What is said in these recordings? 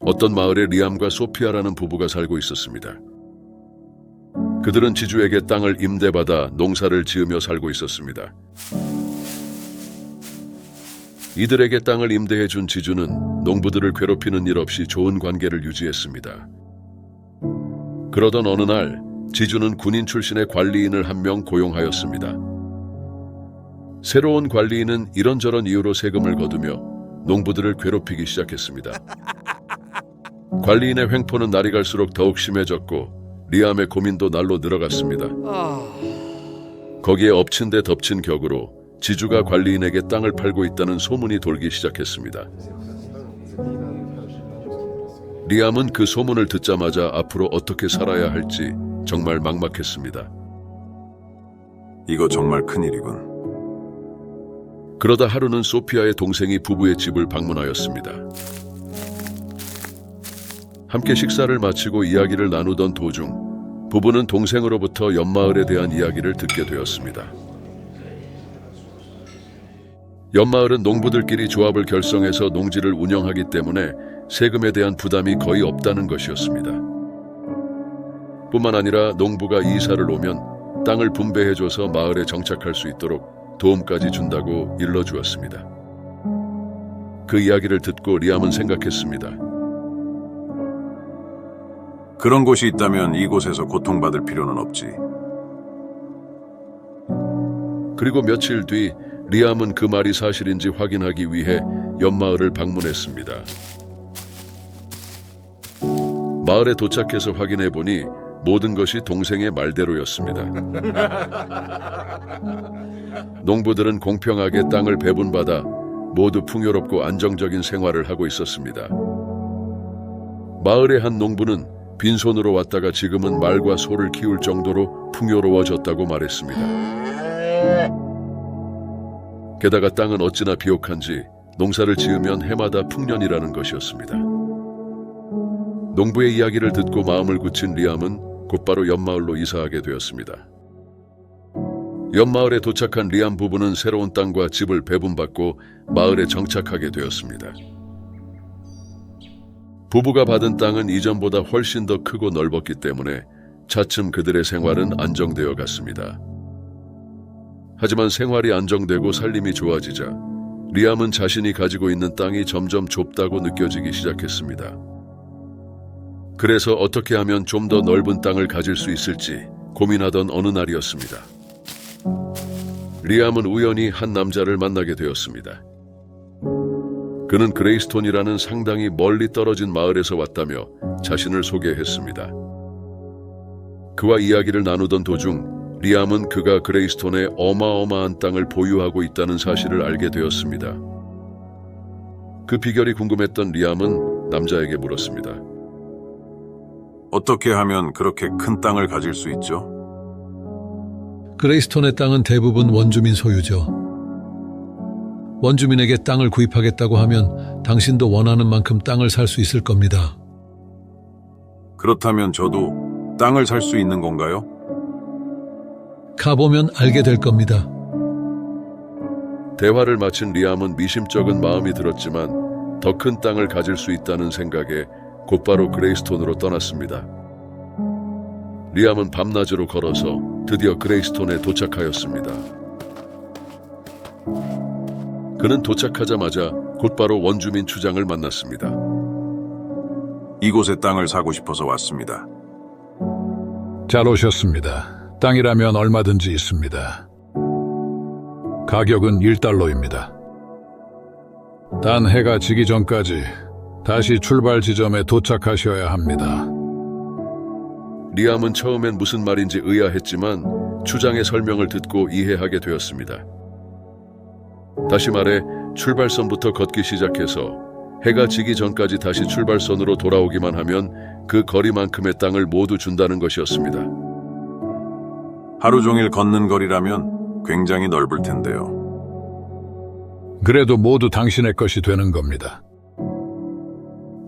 어떤 마을에 리암과 소피아라는 부부가 살고 있었습니다. 그들은 지주에게 땅을 임대받아 농사를 지으며 살고 있었습니다. 이들에게 땅을 임대해준 지주는 농부들을 괴롭히는 일 없이 좋은 관계를 유지했습니다. 그러던 어느 날 지주는 군인 출신의 관리인을 한 명 고용하였습니다. 새로운 관리인은 이런저런 이유로 세금을 거두며 농부들을 괴롭히기 시작했습니다. 관리인의 횡포는 날이 갈수록 더욱 심해졌고 리암의 고민도 날로 늘어갔습니다. 거기에 엎친 데 덮친 격으로 지주가 관리인에게 땅을 팔고 있다는 소문이 돌기 시작했습니다. 리암은 그 소문을 듣자마자 앞으로 어떻게 살아야 할지 정말 막막했습니다. 이거 정말 큰일이군. 그러다 하루는 소피아의 동생이 부부의 집을 방문하였습니다. 함께 식사를 마치고 이야기를 나누던 도중 부부는 동생으로부터 옆마을에 대한 이야기를 듣게 되었습니다. 옆마을은 농부들끼리 조합을 결성해서 농지를 운영하기 때문에 세금에 대한 부담이 거의 없다는 것이었습니다. 뿐만 아니라 농부가 이사를 오면 땅을 분배해줘서 마을에 정착할 수 있도록 도움까지 준다고 일러주었습니다. 그 이야기를 듣고 리암은 생각했습니다. 그런 곳이 있다면 이곳에서 고통받을 필요는 없지. 그리고 며칠 뒤 리암은 그 말이 사실인지 확인하기 위해 옆마을을 방문했습니다. 마을에 도착해서 확인해 보니 모든 것이 동생의 말대로였습니다. 농부들은 공평하게 땅을 배분받아 모두 풍요롭고 안정적인 생활을 하고 있었습니다. 마을의 한 농부는 빈손으로 왔다가 지금은 말과 소를 키울 정도로 풍요로워졌다고 말했습니다. 게다가 땅은 어찌나 비옥한지 농사를 지으면 해마다 풍년이라는 것이었습니다. 농부의 이야기를 듣고 마음을 굳힌 리암은 곧바로 옆마을로 이사하게 되었습니다. 옆마을에 도착한 리암 부부는 새로운 땅과 집을 배분받고 마을에 정착하게 되었습니다. 부부가 받은 땅은 이전보다 훨씬 더 크고 넓었기 때문에 차츰 그들의 생활은 안정되어 갔습니다. 하지만 생활이 안정되고 살림이 좋아지자 리암은 자신이 가지고 있는 땅이 점점 좁다고 느껴지기 시작했습니다. 그래서 어떻게 하면 좀 더 넓은 땅을 가질 수 있을지 고민하던 어느 날이었습니다. 리암은 우연히 한 남자를 만나게 되었습니다. 그는 그레이스톤이라는 상당히 멀리 떨어진 마을에서 왔다며 자신을 소개했습니다. 그와 이야기를 나누던 도중 리암은 그가 그레이스톤에 어마어마한 땅을 보유하고 있다는 사실을 알게 되었습니다. 그 비결이 궁금했던 리암은 남자에게 물었습니다. 어떻게 하면 그렇게 큰 땅을 가질 수 있죠? 그레이스톤의 땅은 대부분 원주민 소유죠. 원주민에게 땅을 구입하겠다고 하면 당신도 원하는 만큼 땅을 살 수 있을 겁니다. 그렇다면 저도 땅을 살 수 있는 건가요? 가보면 알게 될 겁니다. 대화를 마친 리암은 미심쩍은 마음이 들었지만 더 큰 땅을 가질 수 있다는 생각에 곧바로 그레이스톤으로 떠났습니다. 리암은 밤낮으로 걸어서 드디어 그레이스톤에 도착하였습니다. 그는 도착하자마자 곧바로 원주민 추장을 만났습니다. 이곳에 땅을 사고 싶어서 왔습니다. 잘 오셨습니다. 땅이라면 얼마든지 있습니다. 가격은 1달러입니다. 단 해가 지기 전까지 다시 출발 지점에 도착하셔야 합니다. 리암은 처음엔 무슨 말인지 의아했지만 추장의 설명을 듣고 이해하게 되었습니다. 다시 말해 출발선부터 걷기 시작해서 해가 지기 전까지 다시 출발선으로 돌아오기만 하면 그 거리만큼의 땅을 모두 준다는 것이었습니다. 하루 종일 걷는 거리라면 굉장히 넓을 텐데요. 그래도 모두 당신의 것이 되는 겁니다.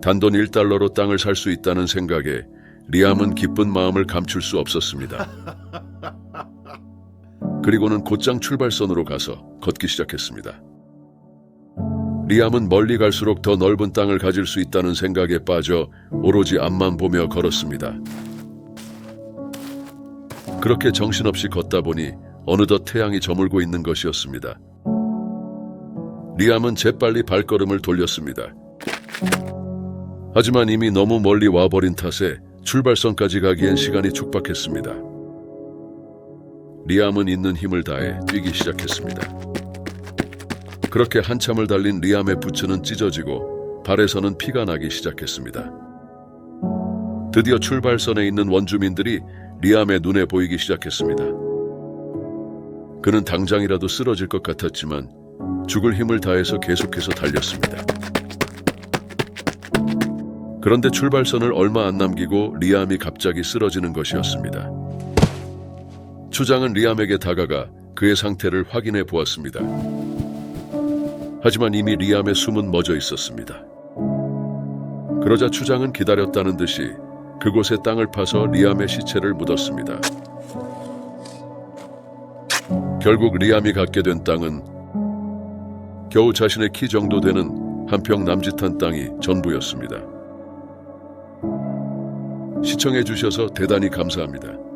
단돈 1달러로 땅을 살 수 있다는 생각에 리암은 기쁜 마음을 감출 수 없었습니다. 그리고는 곧장 출발선으로 가서 걷기 시작했습니다. 리암은 멀리 갈수록 더 넓은 땅을 가질 수 있다는 생각에 빠져 오로지 앞만 보며 걸었습니다. 그렇게 정신없이 걷다 보니 어느덧 태양이 저물고 있는 것이었습니다. 리암은 재빨리 발걸음을 돌렸습니다. 하지만 이미 너무 멀리 와버린 탓에 출발선까지 가기엔 시간이 촉박했습니다. 리암은 있는 힘을 다해 뛰기 시작했습니다. 그렇게 한참을 달린 리암의 부츠는 찢어지고 발에서는 피가 나기 시작했습니다. 드디어 출발선에 있는 원주민들이 리암의 눈에 보이기 시작했습니다. 그는 당장이라도 쓰러질 것 같았지만 죽을 힘을 다해서 계속해서 달렸습니다. 그런데 출발선을 얼마 안 남기고 리암이 갑자기 쓰러지는 것이었습니다. 추장은 리암에게 다가가 그의 상태를 확인해 보았습니다. 하지만 이미 리암의 숨은 멎어 있었습니다. 그러자 추장은 기다렸다는 듯이 그곳에 땅을 파서 리암의 시체를 묻었습니다. 결국 리암이 갖게 된 땅은 겨우 자신의 키 정도 되는 한 평 남짓한 땅이 전부였습니다. 시청해 주셔서 대단히 감사합니다.